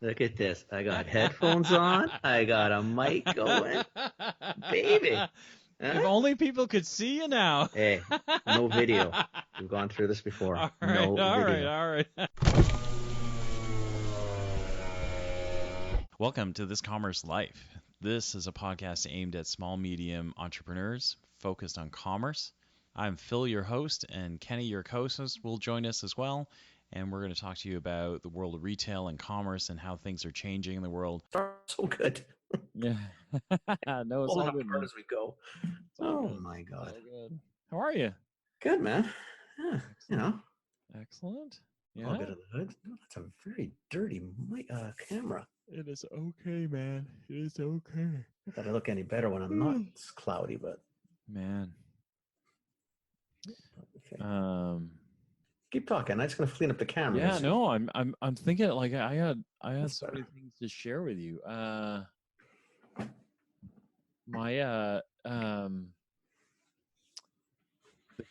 Look at this. I got headphones on. I got a mic going. Baby. If Huh? only people could see you now. Hey, no video. We've gone through this before. All right, No all right, video. all right. Welcome to This Commerce Life. This is a podcast aimed at small, medium entrepreneurs focused on commerce. I'm Phil, your host, and Kenny, your co-host, will join us as well. And we're going to talk to you about the world of retail and commerce and how things are changing in the world. So good. Yeah. No, it's Pulling all good, apart man. as we go. It's all Oh good. my It's God. all good. How are you? Good, man. Yeah, Excellent. Excellent. all Yeah. good on the hood. No, that's a very dirty camera. It is okay, man. It is okay. Not that I look any better when I'm not. It's cloudy, but Man. okay. Um. Keep talking. I'm just gonna clean up the camera. Yeah. No. I'm thinking like I had so better. many things to share with you. My the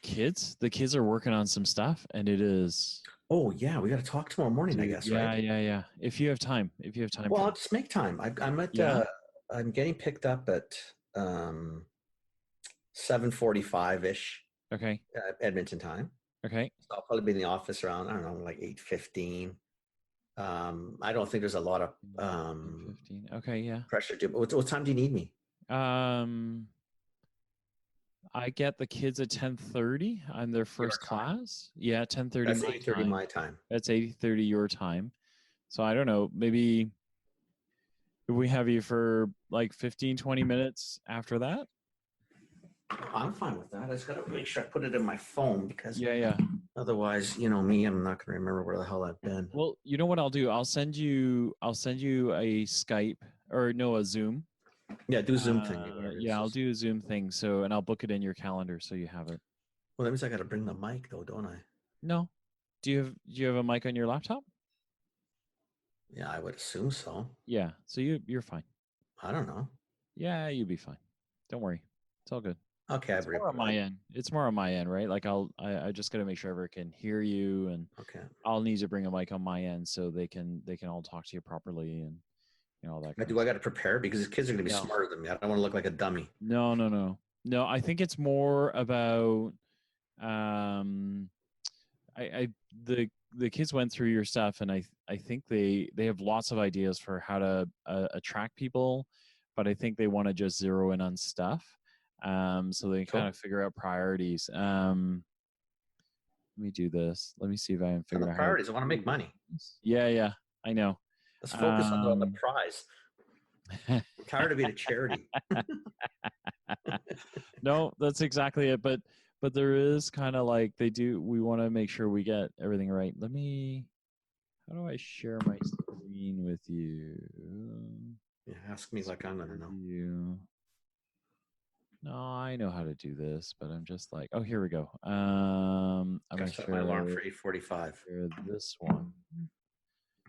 kids are working on some stuff, and it is. Oh yeah, we got to talk tomorrow morning, I Dude, guess, right? yeah. If you have time, Well, for I'll just make time. I'm at. yeah. I'm getting picked up at 7:45 ish Okay. Edmonton time. Okay. So I'll probably be in the office around, I don't know, like 8:15. I don't think there's a lot of 15. Okay. Yeah. pressure to. But what time do you need me? Um. I get the kids at 10:30 on their Your first time. class. Yeah, 10:30 That's my 8:30 time. my time. That's 8:30 your time. So I don't know, maybe if we have you for like 15, 20 minutes after that. I'm fine with that. I just got to make sure I put it in my phone because Yeah. otherwise, you know me, I'm not going to remember where the hell I've been. Well, you know what I'll do? I'll send you a Skype or no, a Zoom. Yeah, do Zoom thing. Whatever. Yeah, I'll do a Zoom thing. So, and I'll book it in your calendar so you have it. Well, that means I got to bring the mic though, don't I? No. Do you have a mic on your laptop? Yeah, I would assume so. Yeah. So you're fine. I don't know. Yeah, you'll be fine. Don't worry. It's all good. Okay, It's more on my end. It's more on my end, right? Like I just got to make sure everyone can hear you, and okay. I'll need to bring a mic on my end so they can all talk to you properly and all that. I got to prepare because the kids are going to be No. smarter than me. I don't want to look like a dummy. No. I think it's more about um, I the kids went through your stuff, and I think they have lots of ideas for how to attract people, but I think they want to just zero in on stuff. So they Cool. kind of figure out priorities. Let me do this. Let me see if I can figure out priorities. I want to make money. Yeah, I know. Let's focus on the prize. I'm tired of being a charity. No, that's exactly it. But there is kind of like we want to make sure we get everything right. How do I share my screen with you? Yeah, ask me like I'm gonna know. No, I know how to do this, but I'm just like, oh, here we go. I'm gonna set my alarm for 8:45. This one.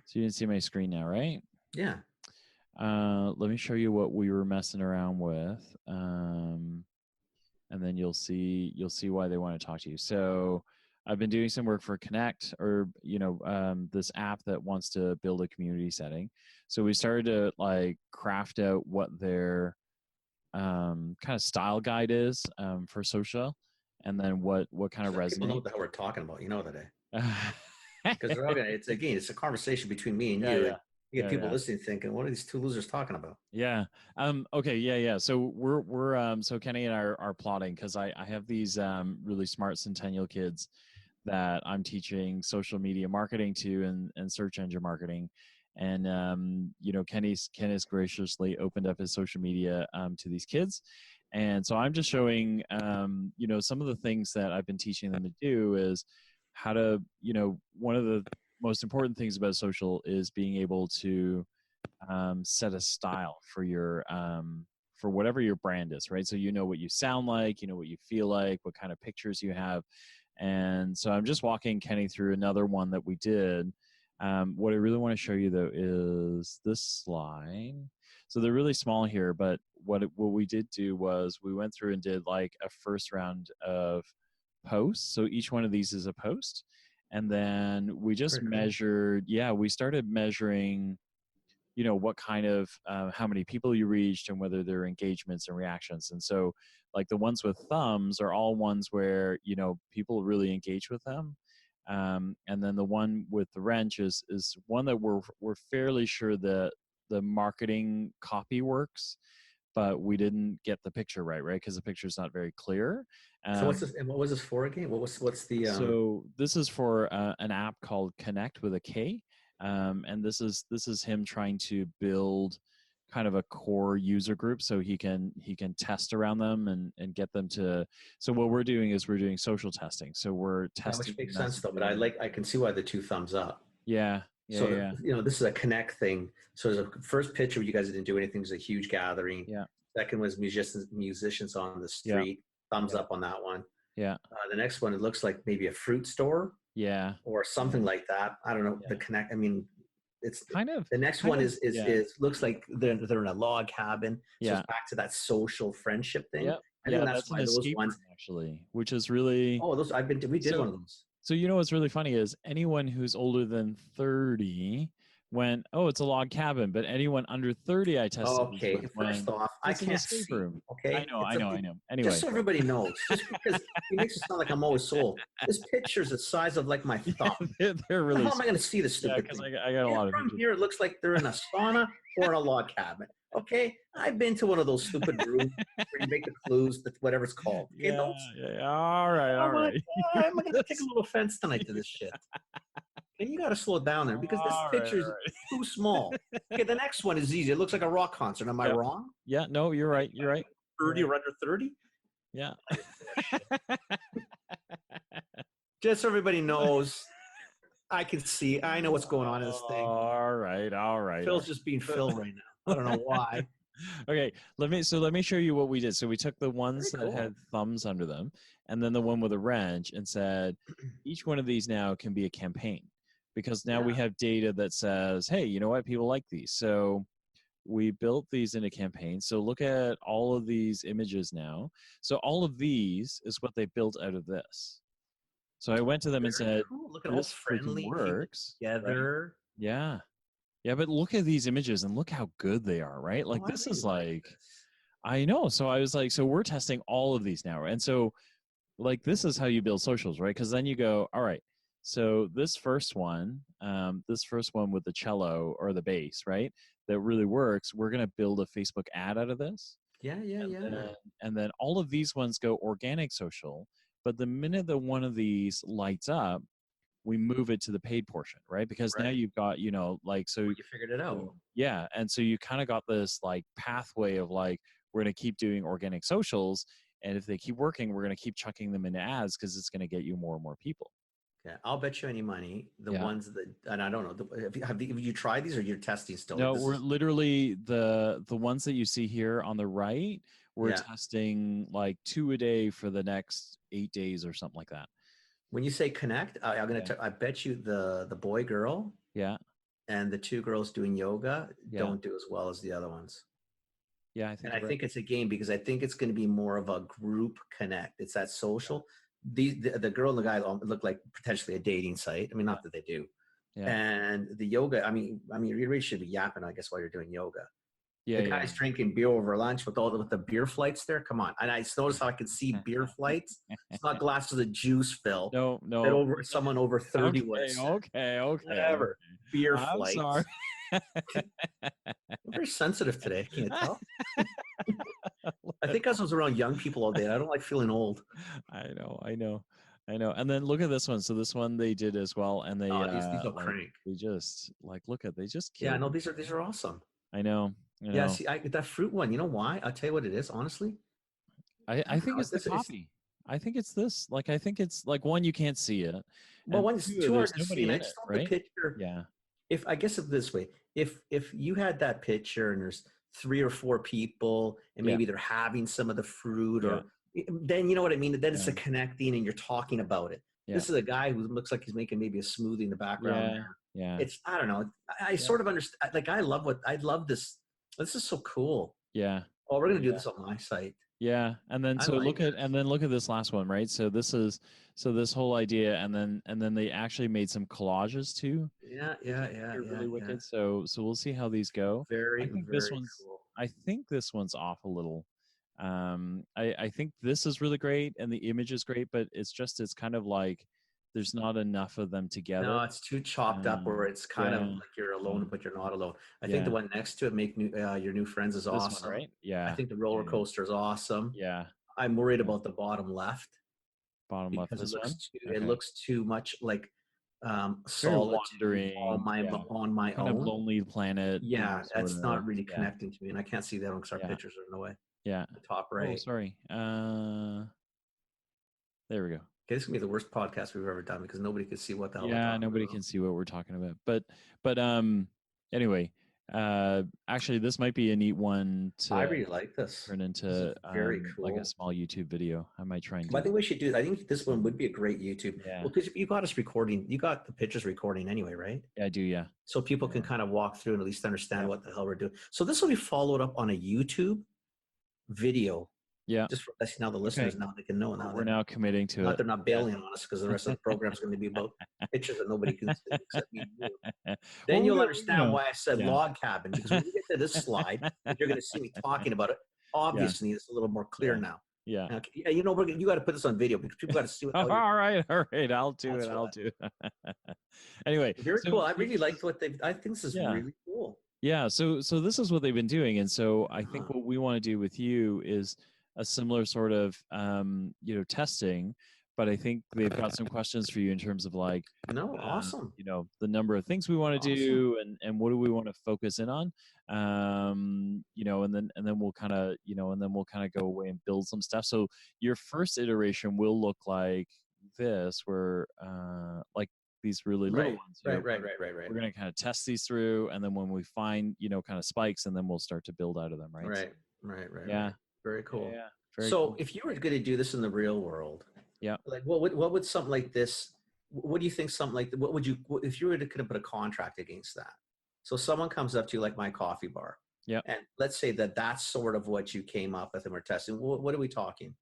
So you can see my screen now, right? Yeah. Let me show you what we were messing around with, and then you'll see why they want to talk to you. So I've been doing some work for Connect, or this app that wants to build a community setting. So we started to like craft out what their kind of style guide is for social, and then what kind of resonates. People know what the hell we're talking about. You know that, because they're all gonna. It's a conversation between me and you. Yeah. And you get people listening thinking, "What are these two losers talking about?" Yeah. Okay. Yeah. So we're so Kenny and I are plotting because I have these really smart Centennial kids that I'm teaching social media marketing to and search engine marketing. And Kenny's graciously opened up his social media to these kids, and so I'm just showing some of the things that I've been teaching them to do is how to one of the most important things about social is being able to set a style for your for whatever your brand is, right? So what you sound like, what you feel like, what kind of pictures you have. And so I'm just walking Kenny through another one that we did. What I really want to show you though is this slide. So they're really small here, but what we did do was we went through and did like a first round of posts. So each one of these is a post. And then we just measured, we started measuring what kind of how many people you reached and whether there are engagements and reactions. And so like the ones with thumbs are all ones where people really engage with them. And then the one with the wrench is one that we're fairly sure that the marketing copy works, but we didn't get the picture right, because the picture is not very clear. So what's this? And what was this for again? What's the? So this is for an app called Connect with a K, and this is him trying to build kind of a core user group so he can test around them and get them to. So what we're doing is we're doing social testing. So we're testing. Which makes sense though, but I can see why the 2 thumbs up. Yeah. So this is a Connect thing. So there's a first picture where you guys didn't do anything. It was a huge gathering. Yeah. Second was musicians on the street. Yeah. Thumbs up on that one. Yeah. The next one, it looks like maybe a fruit store. Yeah. Or something like that. I don't know. Yeah. The Connect. I mean, it's kind of. The next one is looks like they're in a log cabin. So it's back to that social friendship thing. Yeah. I think that's why those ones actually, which is really. Oh, those we did one of those. So what's really funny is anyone who's older than 30 went, oh, it's a log cabin, but anyone under 30 I tested. Okay, first off, I can't see. Room. Okay, I know. Anyway, just so everybody knows, just because it makes it sound like I'm always sold. This picture's the size of like my thumb. They're really. How am I going to see this stupid thing? I got a lot of from here. It looks like they're in a sauna or in a log cabin. Okay, I've been to one of those stupid rooms where you make the clues, whatever it's called. Okay, all right. I'm going to take a little offense tonight to this shit. And you got to slow down there because this picture is too small. Okay, the next one is easy. It looks like a rock concert. Am I wrong? Yeah, no, you're right. 30 or under 30? Yeah. Just so everybody knows, I can see. I know what's going on in this thing. All right. Phil's just being Phil right now. I don't know why. Okay, let me show you what we did. So we took the ones that had thumbs under them, and then the one with a wrench, and said each one of these now can be a campaign, because now we have data that says, hey, you know what, people like these. So we built these in a campaign. So look at all of these images now. So all of these is what they built out of this. So I went to them and said, look at all friendly works together. Right? Yeah, but look at these images and look how good they are, right? Like this is like, I know. So I was like, so we're testing all of these now. And so like, this is how you build socials, right? Because then you go, all right, so this first one with the cello or the bass, right? That really works. We're going to build a Facebook ad out of this. Yeah. And then all of these ones go organic social. But the minute that one of these lights up, we move it to the paid portion, right? Because now you've got, so you figured it out. Yeah. And so you kind of got this like pathway of like, we're going to keep doing organic socials. And if they keep working, we're going to keep chucking them into ads because it's going to get you more and more people. Yeah. I'll bet you any money. The ones that, and I don't know, have you tried these or you're testing still? No, we're literally the ones that you see here on the right, we're testing like 2 a day for the next 8 days or something like that. When you say Connect, I bet you the boy girl, and the 2 girls doing yoga don't do as well as the other ones. Yeah, I think it's a game because I think it's going to be more of a group connect. It's that social. The girl and the guy look like potentially a dating site. I mean, not that they do. Yeah. And the yoga, I mean, you really should be yapping, I guess, while you're doing yoga. Yeah, the guy's drinking beer over lunch with the beer flights there. Come on. And I noticed how I could see beer flights. It's not glasses of juice, Phil. No. That someone over 30 was. Okay. Whatever. Beer I'm flights. Sorry. I'm very sensitive today. Can you tell? I think I was around young people all day. I don't like feeling old. I know. And then look at this one. So this one they did as well. And they these are crank. They just they just killed. Yeah, no, these are awesome. I know. Yeah, see, that fruit one, you know why? I'll tell you what it is, honestly. I think it's the copy. I think it's this. Like, I think it's like, one, you can't see it. Well, one, it's too hard to see. And I just saw the picture. Yeah. I guess it this way, if you had that picture and there's 3 or 4 people and maybe they're having some of the fruit or then you know what I mean? Then it's a connecting and you're talking about it. Yeah. This is a guy who looks like he's making maybe a smoothie in the background there. Yeah. It's, I don't know. I sort of understand. Like, I love this. This is so cool. Yeah. Oh, we're going to do this on my site. Yeah, and then I so like look at this last one, right? So this whole idea, and then they actually made some collages too, Yeah, which yeah, I think yeah, are yeah, really yeah. wicked. So we'll see how these go. I Very, think this very one's cool. I think this one's off a little. I think this is really great, and the image is great, but it's kind of like there's not enough of them together. No, it's too chopped up where it's kind of Yeah, like you're yeah, alone, but you're not alone. I think the yeah. one next to it, make new your new friends, is This one, awesome. right? I Yeah, think the yeah, roller yeah, coaster is awesome. yeah, I'm worried yeah. about the bottom left Bottom left, because this one. it Okay. looks too much like Very solitude wandering, yeah, on my kind of own. lonely planet, Yeah, sort that's not of. really Yeah, connecting to me, and I can't see that because our yeah, pictures are in the way. yeah. The top Oh, right. sorry. There we go. Okay, this is gonna be the worst podcast we've ever done because nobody can see what the hell we're Yeah, talking nobody about. can see what we're talking about, but anyway, actually, this might be a neat one I to really like this. turn This is into very like a cool. small YouTube video. I might try and But do I think that. we should do. I think this one would be a great YouTube. Yeah, Well, because you got us recording, you got the pictures recording anyway, right? yeah, I do. Yeah, So people can yeah, kind of walk through and at least understand yeah, what the hell we're doing. So this will be followed up on a YouTube video. yeah. Just for us now, the Okay, listeners now they can know now we're that now committing to not it. they're not Yeah. bailing on us because the rest of the program is going to be about pictures that nobody can see except me and you. Well, Then we you'll got, understand why I said yeah, log cabin because when we get to this slide, and you're going to see me talking about it. yeah, Obviously, it's a little more clear yeah, now. yeah. Okay. Yeah, you know, you got to put this on video because people got to see what the hell you're. All right, all right. I'll do it. That's I'll why. do it. Anyway, Very so cool. I really this liked is what they've. I think this is yeah, really cool. yeah. So this is what they've been doing, and so I think Uh, what we want to do with you is a similar sort of testing, but I think they've got some questions for you in terms of like no, awesome, the number of things we want to awesome. do and what do we want to focus in on, and then we'll kind of and then we'll kind of go away and build some stuff. So your first iteration will look like this, where like these really little Right, ones, right, right, right, right, right, we're going to kind of test these through, and then when we find kind of spikes, and then we'll start to build out of them, right? So right, right, right, yeah, right. Very yeah, cool. yeah, very So, cool. if you were going to do this in the real world, Yeah, like what would something like this? What do you think? Something like what would you if you were to kind of put a contract against that? So, someone comes up to you like my coffee bar, yeah, and let's say that that's sort of what you came up with and we're testing. What are we talking?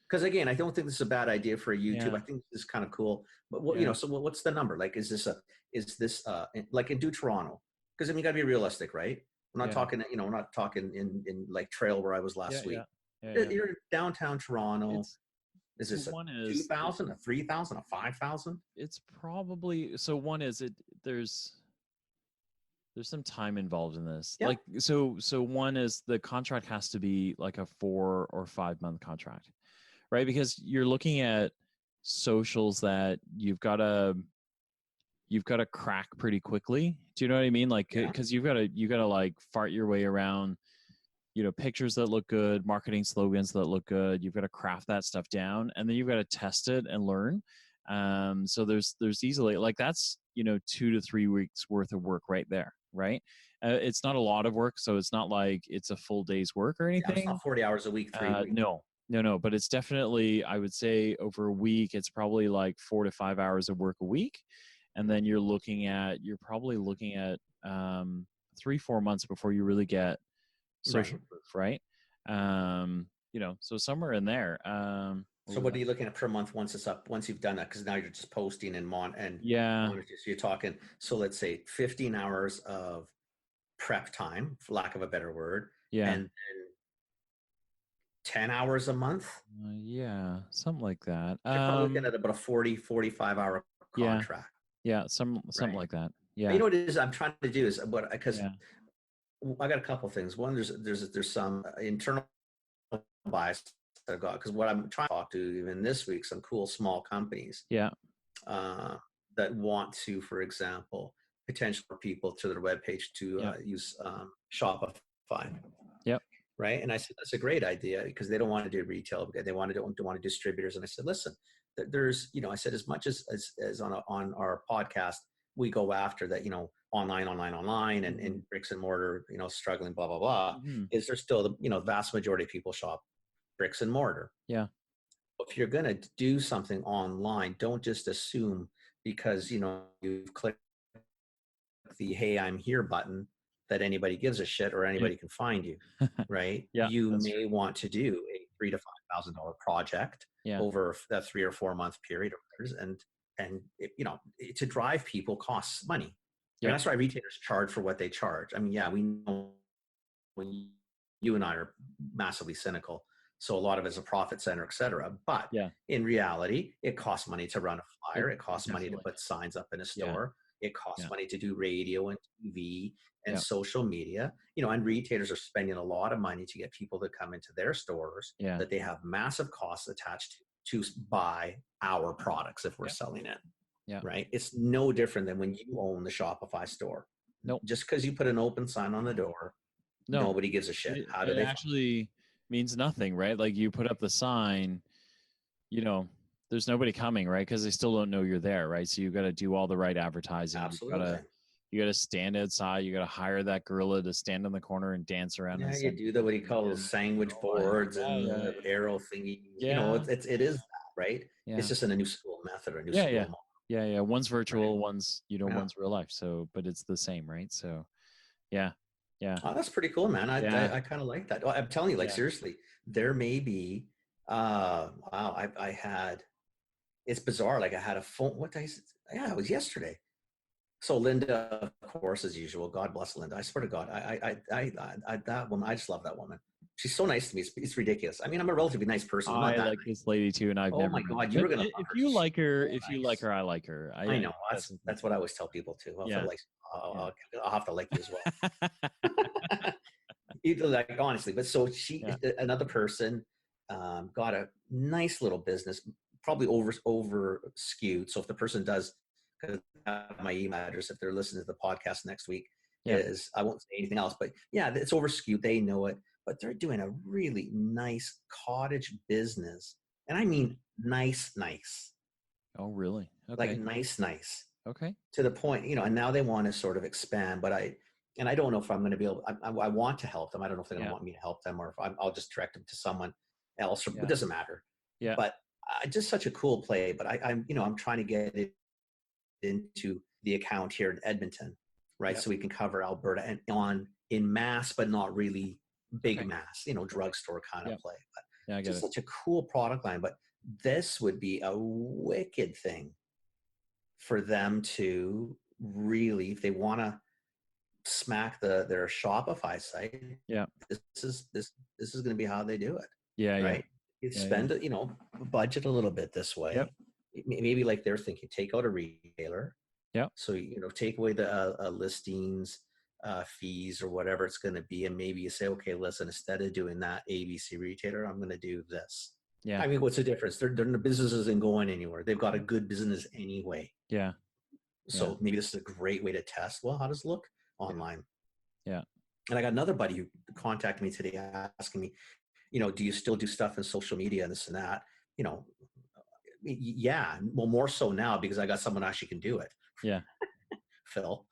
Because again, I don't think this is a bad idea for a YouTube. yeah, I think this is kind of cool. But yeah, so what's the number? Like, is this like in do Toronto? Because I mean, you got to be realistic, right? We're not yeah, talking, we're not talking in like Trail where I was yeah, last week. yeah, yeah, yeah. You're downtown Toronto. It's Is so this a one is 2,000, a 3,000, a 5,000? it's probably so one is it there's some time involved in this, Yeah, like so one is the contract has to be like a 4 or 5 month contract, right? Because you're looking at socials that you've got to crack pretty quickly. Do you know what I mean? Like, yeah, because you got to like fart your way around, pictures that look good, marketing slogans that look good. You've got to craft that stuff down, and then you've got to test it and learn. So there's easily like that's 2 to 3 weeks worth of work right there, right? It's not a lot of work, so it's not like it's a full day's work or yeah. It's anything. not 40 hours a week, 3 weeks. No, no, no, but it's definitely, I would say, over a week, it's probably like 4 to 5 hours of work a week, and then you're probably looking at 3-4 months before you really get Right. social proof, right? So somewhere in there. What So was what that? are you looking at per month once it's up, once you've done that? Because now you're just posting and Yeah, monitor. So you're talking, so let's say 15 hours of prep time, for lack of a better word, yeah, and then 10 hours a month. yeah, something like that. You're probably looking at about a 45 hour Yeah, contract, yeah, something right? like that. You Yeah, know what it is I'm trying to do is what, because yeah, I got a couple of things. One, there's some internal bias that I've got because what I'm trying to talk to even this week, some cool small companies yeah, uh, that want to, for example, potential people to their webpage to yeah, use Shopify, yep, right? And I said that's a great idea because they don't want to do retail, because they want to don't want to distributors. And I said, listen, there's I said as much as on our podcast we go after that, online, online, online, and hmm in bricks and mortar, struggling, blah blah blah. hmm Is there still the vast majority of people shop bricks and mortar? yeah, If you're going to do something online, don't just assume because you've clicked the "Hey, I'm here" button that anybody gives a shit or Yeah. anybody can find you, right? Yeah, You that's true. may want to do a $3,000 to $5,000 project Yeah. over that 3 or 4 month period, and to drive people costs money. I mean, Yeah. that's why retailers charge for what they charge. I mean, yeah, we know when you and I are massively cynical. So a lot of it is a profit center, et cetera. But Yeah. in reality, it costs money to run a flyer. It It costs money to definitely put does. signs up in a Yeah. store. It costs Yeah. money to do radio and TV and Yeah. social media. And retailers are spending a lot of money to get people to come into their stores Yeah. that they have massive costs attached to buy our products if we're Yeah. selling it. Yeah. Right? It's no different than when you own the Shopify store. Nope. Just because you put an open sign on the door, No. nobody gives a shit. How do It they find actually means nothing, right? Like you put up the sign, there's nobody coming, right? Because they still don't know you're there, right? So you got to do all the right advertising. Absolutely. You got to stand outside. You got to hire that gorilla to stand in the corner and dance around. Yeah, and you send do the what do you call you those sandwich like, boards and yeah, the arrow thingy. yeah, It is that, right? yeah, It's just in a new school method or a new yeah, school yeah, model, yeah, yeah. One's right? virtual, one's Yeah. one's real life. So, but it's the same, right? So, yeah, yeah, Oh, that's pretty cool, man. yeah, I kind of like that. Oh, I'm telling you, like yeah, seriously, there may be. Wow, I had. It's bizarre. Like I had a phone. What day is it? Yeah, it was yesterday. So Linda, of course, as usual. God bless Linda. I swear to God, that woman. I just love that woman. She's so nice to me. It's ridiculous. I mean, I'm a relatively nice person. I'm not I that like nice. this lady too, and I've Oh never my met her. God, you But were gonna love if her. you She's like her, so nice. I like her. I know. That's the That's thing. what I always tell people too. If I Yeah, like, yeah, I'll have to like you as well. Either like honestly, but so yeah, another person, got a nice little business, probably over skewed. So if the person does, because my email address, if they're listening to the podcast next week, yeah. is I won't say anything else, but yeah, it's over skewed. They know it, but they're doing a really nice cottage business, and I mean nice, Oh, really? like Okay, nice okay. to the point, and now they want to sort of expand, but I don't know if I'm going to be able, I want to help them. I don't know if they're going to Yeah, want me to help them or if I'll just direct them to someone else, or it yeah, doesn't matter. yeah. But just such a cool play, but I'm trying to get it into the account here in Edmonton, right? Yeah. So we can cover Alberta and in mass, but not really big Okay. mass, drugstore kind of Yeah. play, but Yeah, I get just it. such a cool product line. But this would be a wicked thing for them to really, if they want to smack their Shopify site, Yeah. this is going to be how they do it, Yeah. Yeah. right? You Yeah. Yeah. spend budget a little bit this Yep. way. Maybe like they're thinking, take out a retailer, Yep. so take away the listings, fees or whatever it's going to be, and maybe you say, okay, listen, instead of doing that ABC retailer, I'm going to do this. Yeah. I mean, what's the difference? Their business isn't going anywhere. They've got a good business anyway. Yeah. Yeah. So maybe this is a great way to test. Well, how does it look online? Yeah. And I got another buddy who contacted me today asking me, do you still do stuff in social media and this and that? Yeah, well, more so now because I got someone who actually can do it. Yeah. Phil.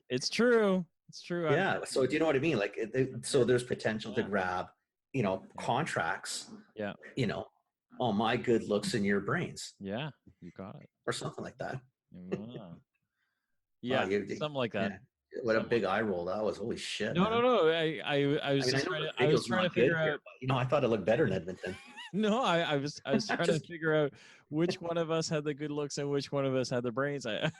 It's true. It's true. Yeah. So do you know what I mean? Like, so there's potential to grab, Yeah. contracts, Yeah. on my good looks in your brains Yeah. You got it. or something like that. Yeah. Wow, Something like that. yeah. What a big eye roll that was. Holy shit, No, no, man. no. I was I mean, I just know trying the to. I was video's trying to not good figure here, out. but I thought it looked better in Edmonton. No, I was trying to figure out which one of us had the good looks and which one of us had the brains. I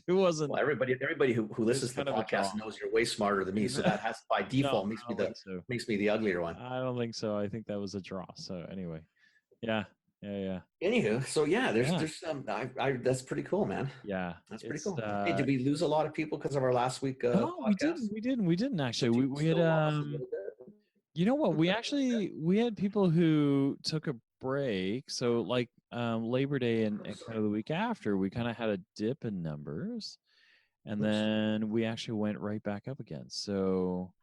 it wasn't. Well, everybody who listens to the kind of a draw. podcast knows you're way smarter than me, so that has by default No, makes me the uglier one. I don't think so. I think that was a draw. So anyway, yeah. Anywho, so yeah, there's some. That's pretty cool, man. Yeah, That's pretty cool. Hey, did we lose a lot of people because of our last week no, podcast? we didn't actually. We had lost a little bit? you know what? We had people who took a break. So like Labor Day and kind of the week after, we kind of had a dip in numbers, and then we actually went right back up again. So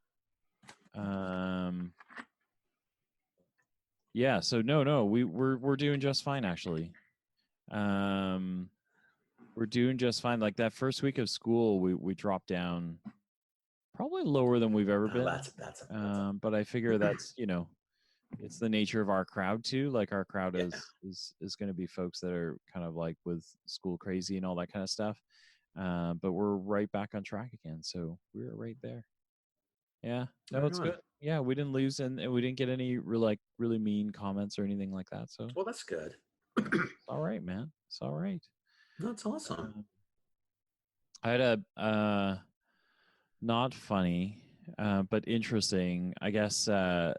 yeah, so no, we're doing just fine actually. We're doing just fine. Like that first week of school, we dropped down probably lower than we've ever been. But I figure that's it's the nature of our crowd too. Like our crowd is going to be folks that are kind of like with school crazy and all that kind of stuff. But we're right back on track again. So we're right there. Yeah. No, Right it's good. on. Yeah, we didn't lose, and we didn't get any really mean comments or anything like that. So Well, that's good. it's all right, man. It's all right. That's awesome. Uh, I had a not funny, but interesting. I guess it'd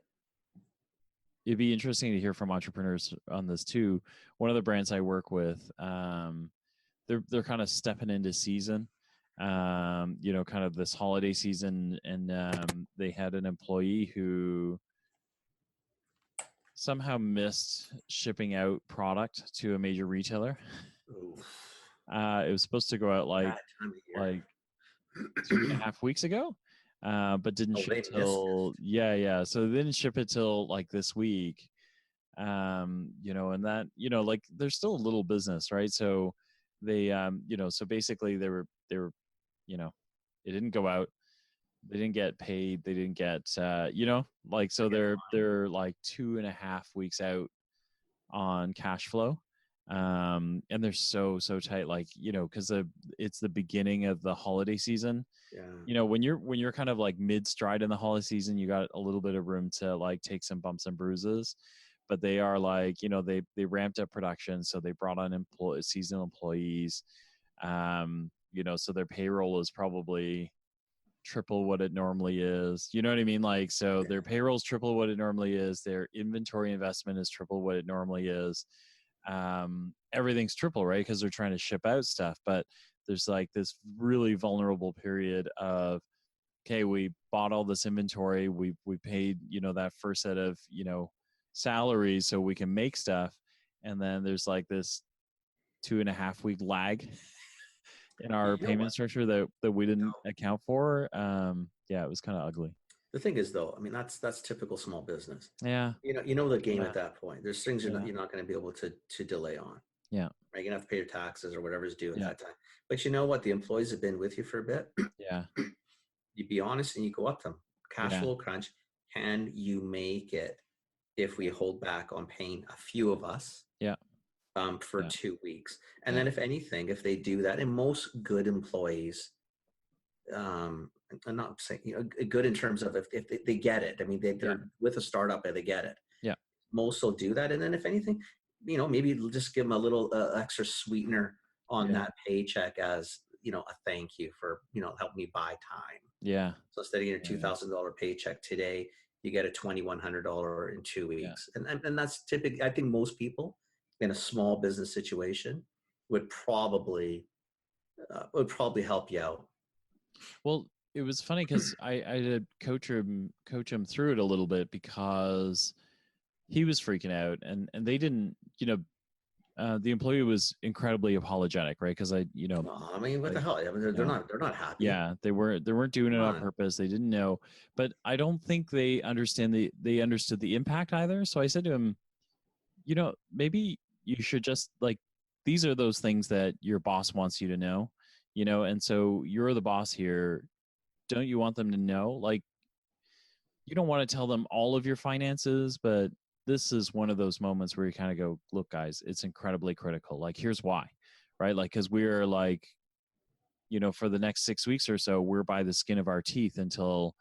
be interesting to hear from entrepreneurs on this too. One of the brands I work with, they're kind of stepping into season. Kind of this holiday season, and they had an employee who somehow missed shipping out product to a major retailer. Oof. It was supposed to go out Bad time of year. like 2.5 weeks ago, but didn't Oh, ship they missed it. till yeah. So they didn't ship it till like this week. And that like there's still a little business, right? So they so basically they were it didn't go out. They didn't get paid. They didn't get like so I get they're like 2.5 weeks out on cash flow. And they're so tight, like because it's the beginning of the holiday season. yeah. When you're kind of like mid stride in the holiday season, you got a little bit of room to like take some bumps and bruises. But they are like they ramped up production, so they brought on seasonal employees. So their payroll is probably triple what it normally is. You know what I mean? Like, so their payroll's triple what it normally is. Their inventory investment is triple what it normally is. Everything's triple, right? Because they're trying to ship out stuff. But there's like this really vulnerable period of, okay, we bought all this inventory. We paid, that first set of, salaries so we can make stuff. And then there's like this 2.5 week lag in our You know payment what? structure that we didn't account for. Yeah, it was kind of ugly. The thing is, though, I mean, that's typical small business. Yeah, You know the game yeah, at that point. There's things you're not yeah, you're not going to be able to delay on. yeah, Right? You're gonna have to pay your taxes or whatever's due at yeah, that time. But you know what? The employees have been with you for a bit. yeah, You be honest and you go up to them. Cash yeah, flow crunch. Can you make it if we hold back on paying a few of us yeah, for yeah, 2 weeks? And yeah, then if anything, if they do that, and most good employees, I'm not saying good in terms of if they get it. I mean, yeah, they're with a startup and they get it. yeah, Most will do that, and then if anything, maybe just give them a little extra sweetener on yeah, that paycheck as a thank you for help me buy time. yeah, So instead of getting a yeah, $2,000 paycheck today, you get a $2,100 in two yeah. weeks, and that's typically. I think most people in a small business situation would probably help you out. Well, it was funny because I did coach him through it a little bit because he was freaking out, and they didn't, the employee was incredibly apologetic, right? Because I mean, what the like, hell? I mean, they're, you they're know, not they're not happy. yeah, they weren't doing Come it on on. purpose. They didn't know, but I don't think they understood the impact either. So I said to him, maybe you should just like, these are those things that your boss wants you to know, and so you're the boss here. Don't you want them to know? Like, you don't want to tell them all of your finances, but this is one of those moments where you kind of go, look, guys, it's incredibly critical. Like, here's why, right? Like, because we're like, for the next 6 weeks or so, we're by the skin of our teeth until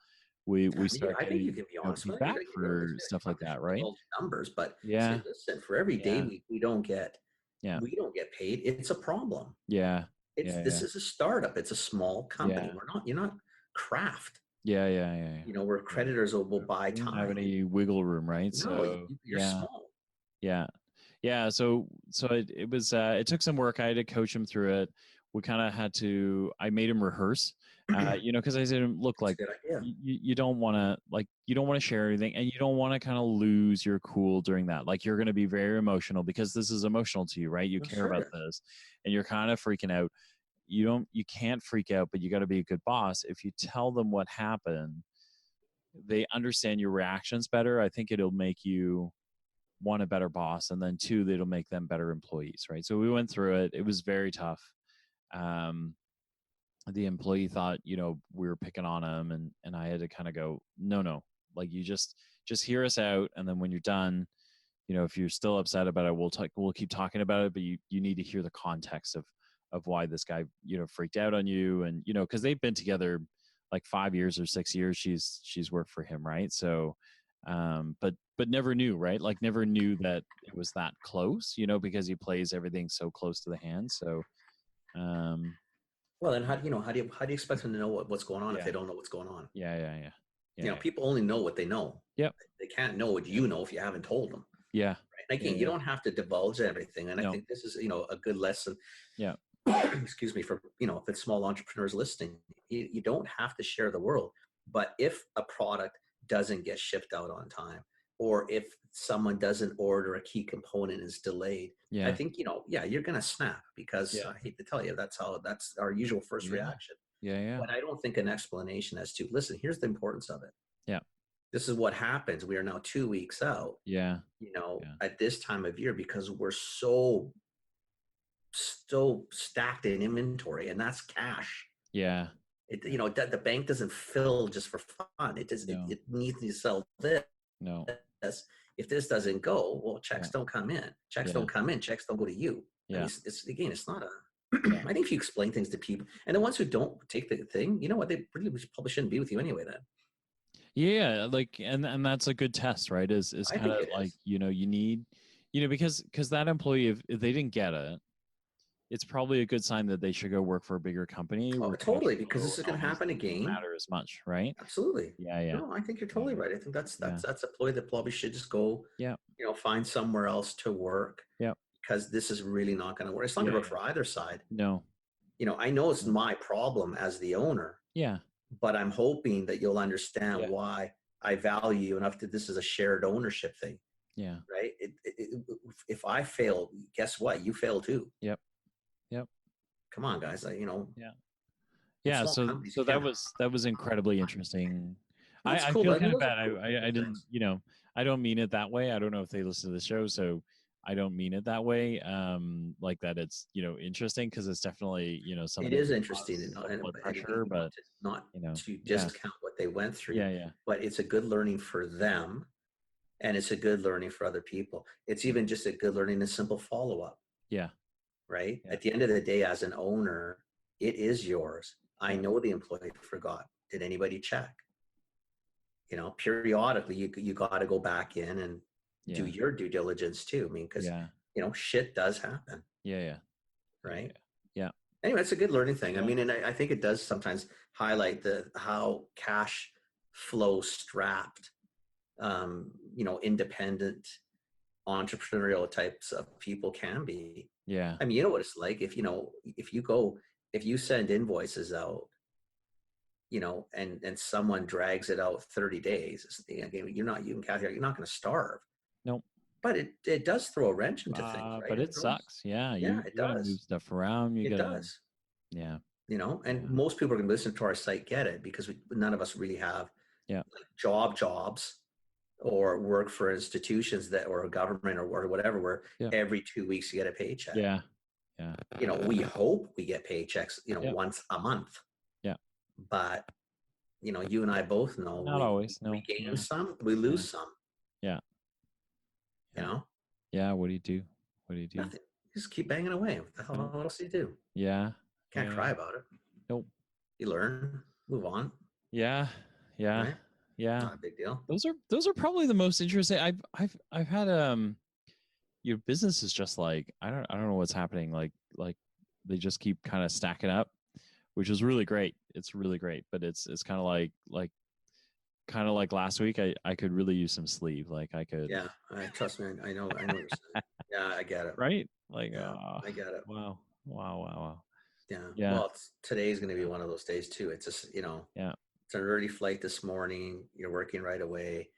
we I mean, start I think you getting can be honest with it. feedback for stuff like You that, don't right? divulge numbers, but say, Yeah, listen, for every day yeah, yeah, we don't get paid, it's a problem. yeah, It's yeah, this yeah, is a startup. It's a small company. yeah, You're not Kraft, yeah, yeah, yeah, yeah. where Yeah. creditors will buy We don't have time. any wiggle room, right? No, So you're yeah, small. yeah, yeah. So it was it took some work. I had to coach him through it. We kind of had to. I made him rehearse, because I said, look, It's a like good idea. you don't want to share anything, and you don't want to kind of lose your cool during that. Like, you're going to be very emotional because this is emotional to you, right? You I'm care sure it about is. this, and you're kind of freaking out. You can't freak out, but you got to be a good boss. If you tell them what happened, they understand your reactions better. I think it'll make you, one, a better boss, and then two, that'll make them better employees, right? So we went through it. It was very tough. Um, the employee thought, we were picking on him, and I had to kind of go, no, like, you just hear us out, and then when you're done, if you're still upset about it, we'll keep talking about it, but you need to hear the context of of why this guy, freaked out on you. And, cause they've been together like 5 years or 6 years. She's worked for him. Right. So, but never knew, right? Like never knew that it was that close, because he plays everything so close to the hand. So, well, then how do you expect them to know what's going on if yeah, they don't know what's going on? yeah. People only know what they know. Yep. They can't know what you know if you haven't told them. Yeah. Right? And again, you don't have to divulge everything. And I think this is, a good lesson. Yeah. Excuse me, for, if it's small entrepreneurs listening, you don't have to share the world. But if a product doesn't get shipped out on time, or if someone doesn't order a key component is delayed, I think, you're going to snap, because I hate to tell you, that's our usual first reaction. Yeah. But I don't think an explanation as to, listen, here's the importance of it. Yeah. This is what happens. We are now 2 weeks out. Yeah. At this time of year, because we're so stacked in inventory, and that's cash. Yeah. The bank doesn't fill just for fun. It does. No. It needs to sell this. No. If this doesn't go, well, checks don't come in. Checks don't come in. Checks don't go to you. Yeah. I mean, it's not a. I think if you explain things to people, and the ones who don't take the thing, you know what, they really probably shouldn't be with you anyway then. Yeah, like, and that's a good test, right? Is kind of like, you need, because that employee, if they didn't get it, it's probably a good sign that they should go work for a bigger company. Oh, totally, because this is going to happen again. Matter as much, right? Absolutely. Yeah. No, I think you're totally right. I think that's a employee that probably should just go. Yeah. Find somewhere else to work. Yeah. Because this is really not going to work. It's not going to work for either side. No. I know it's my problem as the owner. Yeah. But I'm hoping that you'll understand why I value you enough that this is a shared ownership thing. Yeah. Right. If I fail, guess what? You fail too. Yep. Come on, guys. Yeah. Yeah. So that was incredibly interesing. I cool, feel kind of bad. I didn't, I don't mean it that way. I don't know if they listen to the show, so I don't mean it that way. Like that it's, interesting, because it's definitely, it is interesting and pressure, but not to discount what they went through. Yeah. But it's a good learning for them, and it's a good learning for other people. It's even just a good learning, a simple follow-up. Yeah. Right. Yeah. At the end of the day, as an owner, it is yours. I know the employee forgot. Did anybody check? Periodically, you got to go back in and do your due diligence too. I mean, because shit does happen. Yeah. Right. Yeah. Anyway, it's a good learning thing. I mean, and I think it does sometimes highlight how cash flow strapped, independent entrepreneurial types of people can be. Yeah. I mean, you know what it's like if you send invoices out, and someone drags it out 30 days, you're not going to starve. Nope. But it does throw a wrench into things, right? But it sucks. Yeah. It does. Move stuff around. It does. Yeah. And most people are going to listen to our site, get it, because none of us really have jobs or work for institutions or a government or whatever, where every 2 weeks you get a paycheck. Yeah. We hope we get paychecks, once a month. Yeah. But, you and I both know not always. No. We gain some, we lose some. Yeah. Yeah. What do you do? Nothing. Just keep banging away. What the hell else do you do? Yeah. Can't cry about it. Nope. You learn, move on. Yeah. Right? Yeah. Not a big deal. Those are probably the most interesting. I've had your business is just like, I don't know what's happening. Like they just keep kind of stacking up, which is really great. It's really great, but it's kind of like last week, I could really use some sleep. Like I could. Yeah. Trust me. I know what you're saying. Yeah. I get it. Right. Like, I get it. Wow. Yeah. Well, today's going to be one of those days too. It's just, it's an early flight this morning. You're working right away.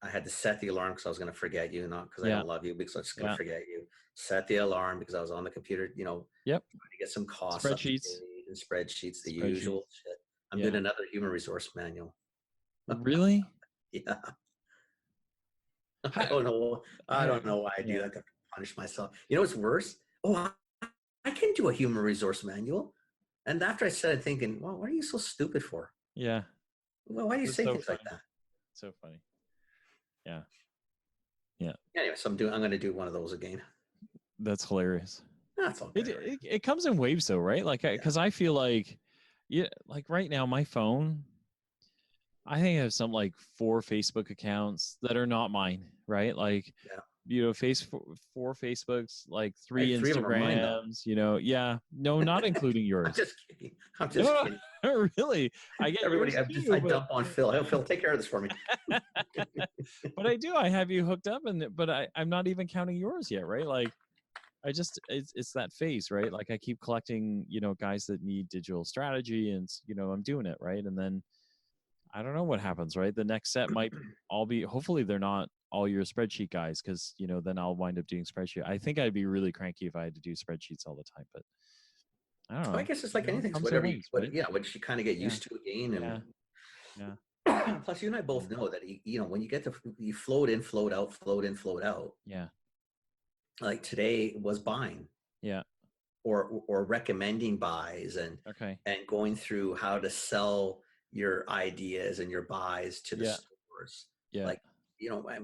I had to set the alarm because I was going to forget you, not because I don't love you, because I was just going to forget you. Set the alarm because I was on the computer, trying to get some costs, spreadsheets, the usual shit. I'm doing another human resource manual. Really? Yeah. I don't know why I do that to punish myself. You know what's worse? Oh, I can do a human resource manual. And after I said it, thinking, well, what are you so stupid for? Yeah. Well, why do you say things like that? So funny. Yeah. Anyway, so I'm going to do one of those again. That's hilarious. That's okay. It comes in waves though, right? Like, because I feel like, yeah, like right now my phone, I think I have some like 4 Facebook accounts that are not mine, right? Like, Yeah. four Facebooks, like Hey, 3 3 of them are mine though. Instagrams, yeah, no, not including I'm yours. just kidding. I'm just No, kidding. really, I get Everybody, yours I too, but dump on Phil. Hey, Phil, take care of this for me. but I have you hooked up, but I'm not even counting yours yet, right? Like, it's that phase, right? Like I keep collecting, guys that need digital strategy, and I'm doing it, right? And then I don't know what happens, right? The next set might all be, hopefully they're not all your spreadsheet guys, because then I'll wind up doing spreadsheet. I think I'd be really cranky if I had to do spreadsheets all the time, but I don't Well, I know. guess it's like anything. It's Comes in whatever waves, right? what you kind of get Yeah, used to again. yeah, yeah, And plus, you and I both know that, when you get to, you float in, float out, float in, float out. yeah, Like today was buying yeah. or recommending buys Okay. and going through how to sell your ideas and your buys to the Yeah, stores. yeah. Like,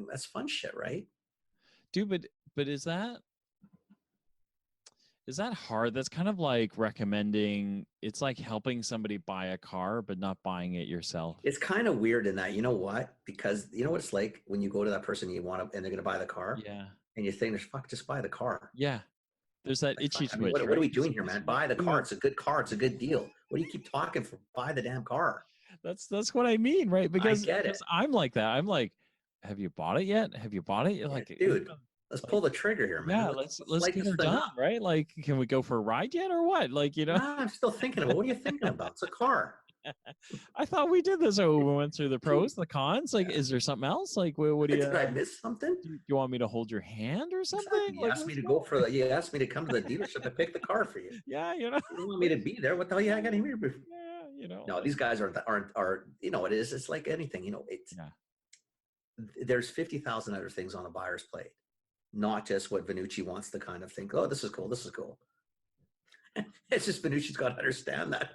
that's fun shit, right? Dude, but is that hard? That's kind of like recommending, it's like helping somebody buy a car, but not buying it yourself. It's kind of weird in that, you know what? Because you know what it's like when you go to that person you want to, and they're going to buy the car, Yeah. and you think, fuck, just buy the car. Yeah. There's that Like, itchy fuck, I mean, twitch, what are right? we doing here, man? Buy the car. It's a good car. It's a good deal. What do you keep talking for? Buy the damn car. That's what I mean, right? I Because get it. I'm like that. I'm like, have you bought it yet? Have you bought it? You're Yeah, like, dude, let's pull the trigger here, man. yeah, Let's let's light get this her thing done, up. right? Like, can we go for a ride yet or what? Like, Nah, I'm still thinking about. What are you thinking about? It's a car. I thought we did this. Oh, we went through the pros, the cons. Like, is there something else? Like, what do Did I miss something? you want me to hold your hand or something? Exactly. Like, what's going on? You asked me to come to the dealership and pick the car for you. Yeah, You didn't want me to be there. What the hell? Yeah, I got here before. yeah, No, these guys are. It is. It's like anything. yeah, There's 50,000 other things on a buyer's plate, not just what Venucci wants to kind of think. Oh, this is cool. This is cool. It's just Venucci's got to understand that.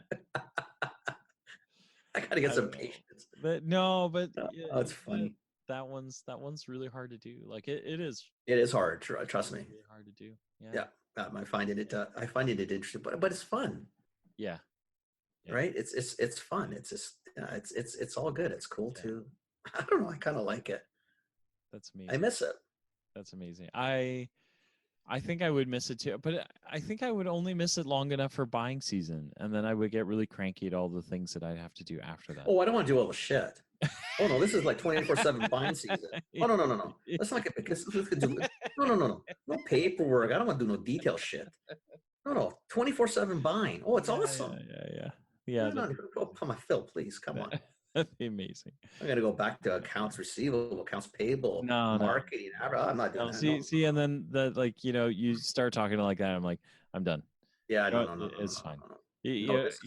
I got to get some patience. But no, but Oh, it's funny. That one's really hard to do. Like it is. It is hard. Trust me. Really hard to do. Yeah. I find it interesting, but it's fun. Yeah. Right. It's fun. It's just it's all good. It's cool too. I don't know. I kind of like it. That's amazing. I miss it. That's amazing. I think I would miss it too, but I think I would only miss it long enough for buying season, and then I would get really cranky at all the things that I'd have to do after that. Oh, I don't want to do all the shit. Oh no, this is like 24/7 buying season. Oh no. Let's not get because let's do no paperwork. I don't want to do no detail shit. No 24/7 buying. Oh, it's awesome. Yeah. Oh, come on, Phil, please come on. That'd be amazing. I'm gonna go back to accounts receivable, accounts payable, marketing. No. I'm not doing that. See, and then you start talking like that. I'm like, I'm done. Yeah, no. It's fine. No, Here's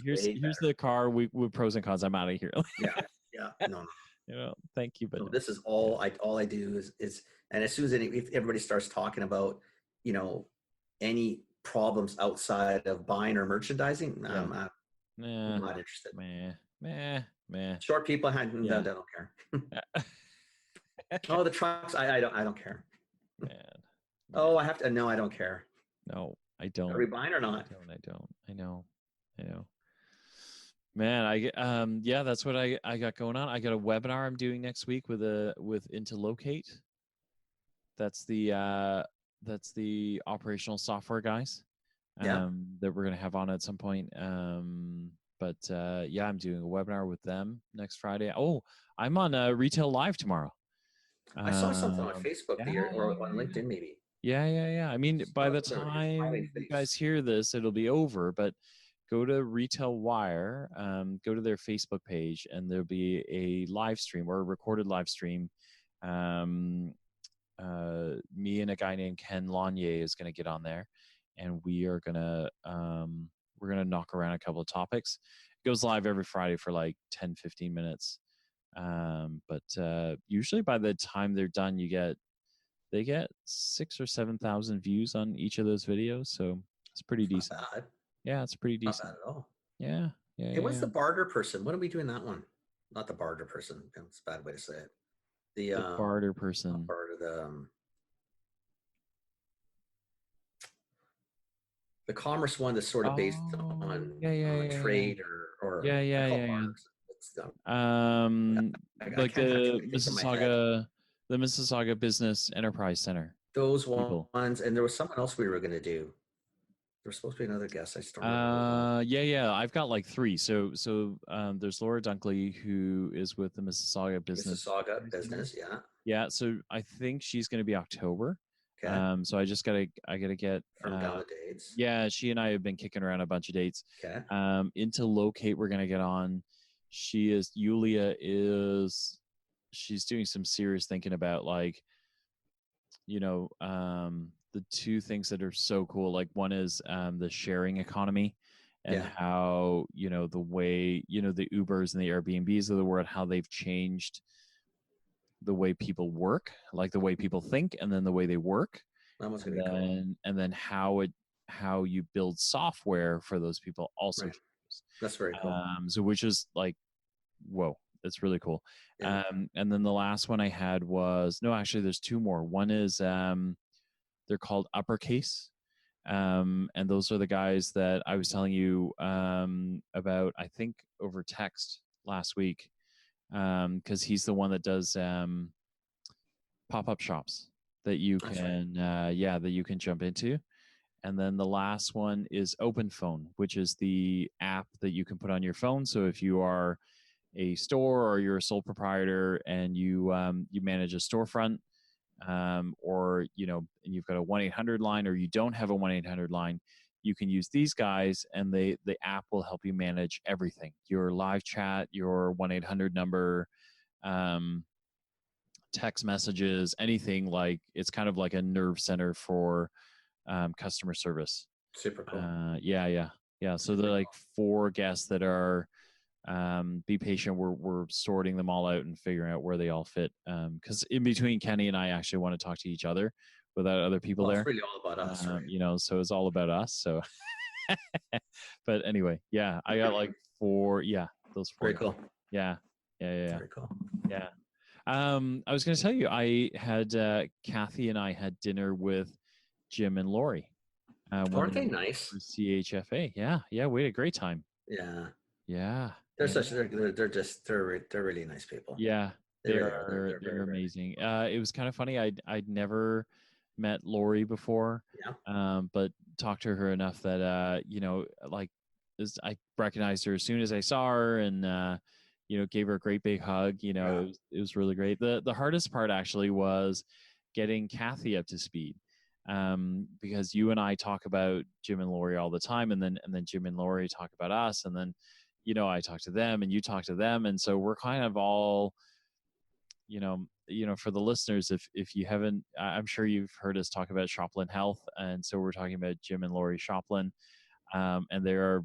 the car. We pros and cons. I'm out of here. yeah, no. Thank you, but no, this is all I do is, and as soon as if everybody starts talking about, any problems outside of buying or merchandising, I'm not interested. Meh. Short people, I don't care. Oh, the trucks, I don't care. Man. Oh, I have to. No, I don't care. No, I don't. Are we buying or not? I don't. I know. Man, that's what I got going on. I got a webinar I'm doing next week with Interlocate. That's the operational software guys. That we're gonna have on at some point. But I'm doing a webinar with them next Friday. Oh, I'm on Retail Live tomorrow. I saw something on Facebook or on LinkedIn maybe. Yeah. I mean, by the time you guys hear this, it'll be over. But go to Retail Wire, go to their Facebook page, and there'll be a live stream or a recorded live stream. Me and a guy named Ken Lanier is going to get on there, and we're gonna knock around a couple of topics. It goes live every Friday for like 10-15 minutes. But usually by the time they're done, they get 6,000 or 7,000 views on each of those videos, so it's pretty decent. Not bad. Yeah, it's pretty decent. Not bad at all. Yeah. Hey, what's the barter person? When are we doing that one? Not the barter person. It's a bad way to say it. The barter person. Barter The commerce one is sort of based Oh, on yeah, yeah, yeah, yeah, trade or yeah, I yeah, call yeah, yeah. barters. It's, I Like can't actually think of my head. The Mississauga Business Enterprise Center Those people. ones, and there was someone else we were going to do. There was supposed to be another guest. I just don't remember who it was. Yeah, yeah. I've got like three. There's Laura Dunkley, who is with the Mississauga Business Mississauga Enterprise Center. business, yeah. Yeah, so I think she's going to be October. Okay. So I gotta get. From down the dates. Yeah, she and I have been kicking around a bunch of dates. Okay. Into Locate, we're gonna get on. Yulia is, she's doing some serious thinking about, like, the two things that are so cool. Like, one is the sharing economy, and Yeah. how, the way, the Ubers and the Airbnbs of the world, how they've changed the way people work, like the way people think, and then the way they work, That one's and going to be cool. then how you build software for those people also Right. changes. That's very cool. So, which is like, whoa, that's really cool. Yeah. And then the last one I had was, no, actually there's two more. One is they're called Uppercase. And those are the guys that I was telling you about, I think over text last week, because he's the one that does pop-up shops that you That's right. can that you can jump into. And then the last one is Open Phone, which is the app that you can put on your phone. So if you are a store, or you're a sole proprietor, and you manage a storefront, or and you've got a 1-800 line, or you don't have a 1-800 line, you can use these guys, and the app will help you manage everything: your live chat, your 1-800 number, text messages, anything. Like, it's kind of like a nerve center for customer service. Super cool. Yeah. So they're like 4 guests that are, be patient. We're sorting them all out and figuring out where they all fit. Because in between, Kenny and I actually want to talk to each other without other people Well, there. it's really all about us, right? So it's all about us. So, but anyway, yeah, I got like 4. Yeah, those 4. Very cool. Yeah. Very cool. Yeah. I was going to tell you, I had Kathy and I had dinner with Jim and Laurie. Aren't they nice? CHFA. Yeah, we had a great time. Yeah. Yeah. They're really nice people. Yeah, They they really are. are. They're amazing. It was kind of funny. I'd never met Laurie before. Yeah. But talked to her enough that like, I recognized her as soon as I saw her, and gave her a great big hug. Yeah. It was really great. The hardest part actually was getting Kathy up to speed. Because you and I talk about Jim and Laurie all the time, and then Jim and Laurie talk about us, and then I talk to them and you talk to them, and so we're kind of all, for the listeners, if you haven't, I'm sure you've heard us talk about Shopland Health, and so we're talking about Jim and Laurie Shopland, and they're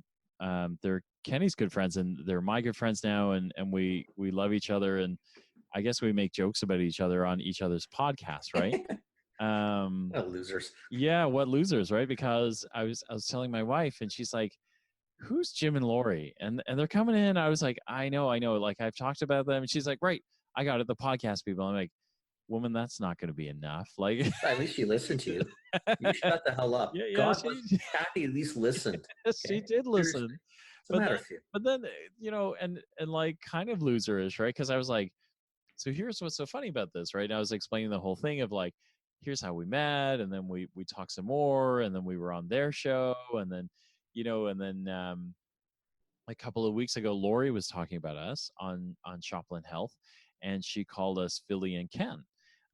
Kenny's good friends, and they're my good friends now, and we love each other, and I guess we make jokes about each other on each other's podcast, right? What losers. Yeah, what losers, right? Because I was telling my wife, and she's like, "Who's Jim and Laurie?" And they're coming in. I was like, I know. Like, I've talked about them. And she's like, "Right, I got it. The podcast people." I'm like, "Woman, that's not going to be enough." Like, At least she listened to you. You shut the hell up. yeah, God, Kathy at least listened. she did listen. Seriously. What's the matter with you? But then, and like, kind of loserish, right? Because I was like, so here's what's so funny about this, right? And I was explaining the whole thing of, like, here's how we met, and then we talked some more, and then we were on their show, and then a couple of weeks ago, Laurie was talking about us on Shopland Health, and she called us Philly and Ken.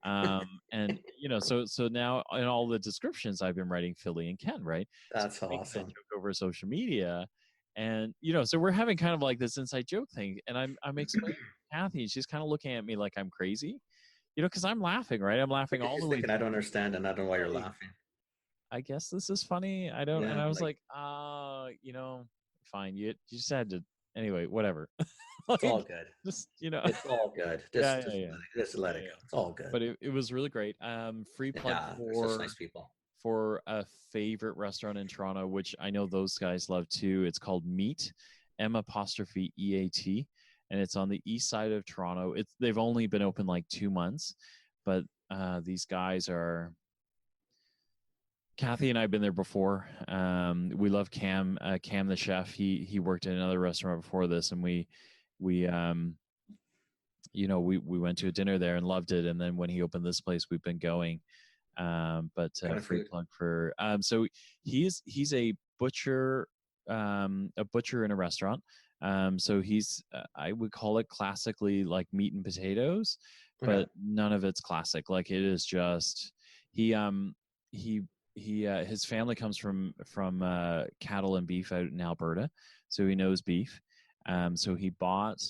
And so now in all the descriptions I've been writing Philly and Ken, right? That's So making that awesome. joke over social media, and so we're having kind of like this inside joke thing, and I'm explaining to Kathy, and she's kind of looking at me like I'm crazy, because I'm laughing, right? I'm laughing all She's the way thinking, I don't understand, and I don't know why you're through. laughing. I guess this is funny. I don't, and Yeah, I was like, fine. You just had to, anyway, whatever. it's all Like, good. just It's all good. yeah, Just let it go. It's all good. But it was really great. Free plug Yeah, they're such nice people. for a favorite restaurant in Toronto, which I know those guys love too. It's called Meat, M'_EAT, and it's on the east side of Toronto. They've only been open like 2 months, but these guys are, Kathy and I have been there before. We love Cam. Cam the chef. He worked in another restaurant before this, and we we went to a dinner there and loved it. And then when he opened this place, we've been going. But Kind of free food. plug for so he's a butcher, a butcher in a restaurant. So he's I would call it classically like meat and potatoes, Okay. but none of it's classic. Like it is just he he his family comes from cattle and beef out in Alberta, so he knows beef. So he bought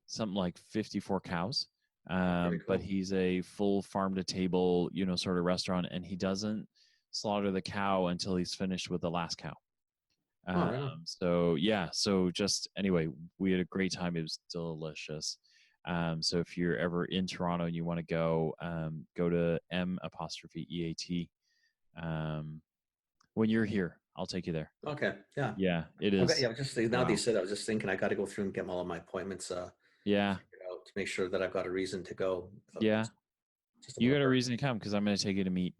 something like 54 cows. Very But cool. he's a full farm to table, sort of restaurant, and he doesn't slaughter the cow until he's finished with the last cow. Oh, right on. So yeah, so just anyway, we had a great time. It was delicious. So if you're ever in Toronto and you want to go to M''EAT. When you're here, I'll take you there. Okay. Yeah. Yeah, it Okay. is. Yeah. Just now that you Wow. said, I was just thinking I got to go through and get all of my appointments Yeah, figured out to make sure that I've got a reason to go. yeah. Just You about got a burn. reason to come because I'm going to take you to meet.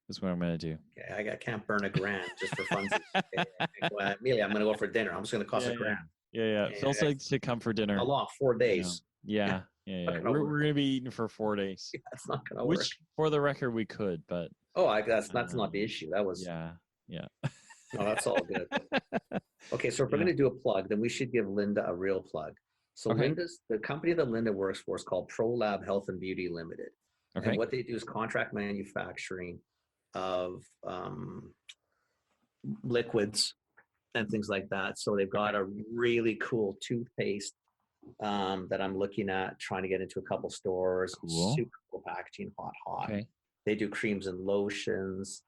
That's what I'm going to do. Okay, can't burn $1,000 just for funsies. Okay, immediately I'm going to go for dinner. I'm just going to cost Yeah, $1,000. yeah, yeah, yeah. And Phil said to come for how dinner. long? 4 days. Yeah, yeah, Not yeah. gonna We're work. gonna be eating for 4 days, That's not gonna work. which, for the record, we could, but Oh, that's not the issue. That was yeah, yeah, no, that's all good. Okay, so if we're yeah. gonna do a plug, then we should give Linda a real plug. So Okay, the company that Linda works for is called ProLab Health and Beauty Limited, and okay, what they do is contract manufacturing of liquids and things like that. So they've got okay. a really cool toothpaste that I'm looking at, trying to get into a couple stores. Cool. Super cool packaging, hot, hot. Okay, They do creams and lotions,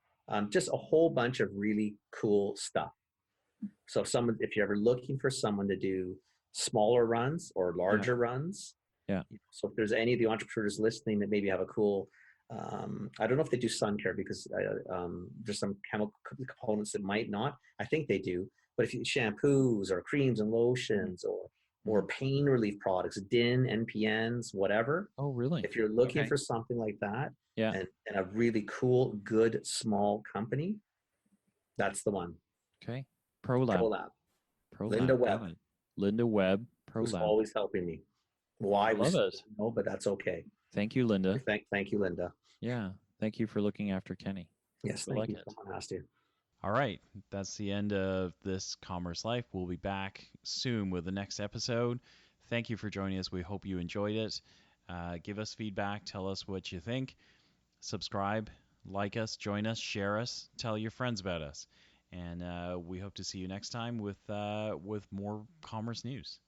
just a whole bunch of really cool stuff. So if you're ever looking for someone to do smaller runs or yeah, larger runs, yeah. so if there's any of the entrepreneurs listening that maybe have a cool, I don't know if they do sun care because there's some chemical components that might not. I think they do, but if you shampoos or creams and Mhm, lotions or mhm. pain relief products, DIN, NPNs, whatever. Oh, really? If you're looking Okay. for something like that Yeah. and a really cool, good, small company, that's the one. Okay. ProLab. ProLab. Linda ProLab. Webb, Got it. Linda Webb. who's ProLab. always helping me. Why I we love still it. don't know, but that's okay. Thank you, Linda. Thank you, Linda. Yeah. Thank you for looking after Kenny. Yes, We thank like you. it. Someone has to. All right, that's the end of this Commerce Life. We'll be back soon with the next episode. Thank you for joining us. We hope you enjoyed it. Give us feedback. Tell us what you think. Subscribe, like us, join us, share us, tell your friends about us. And we hope to see you next time with more commerce news.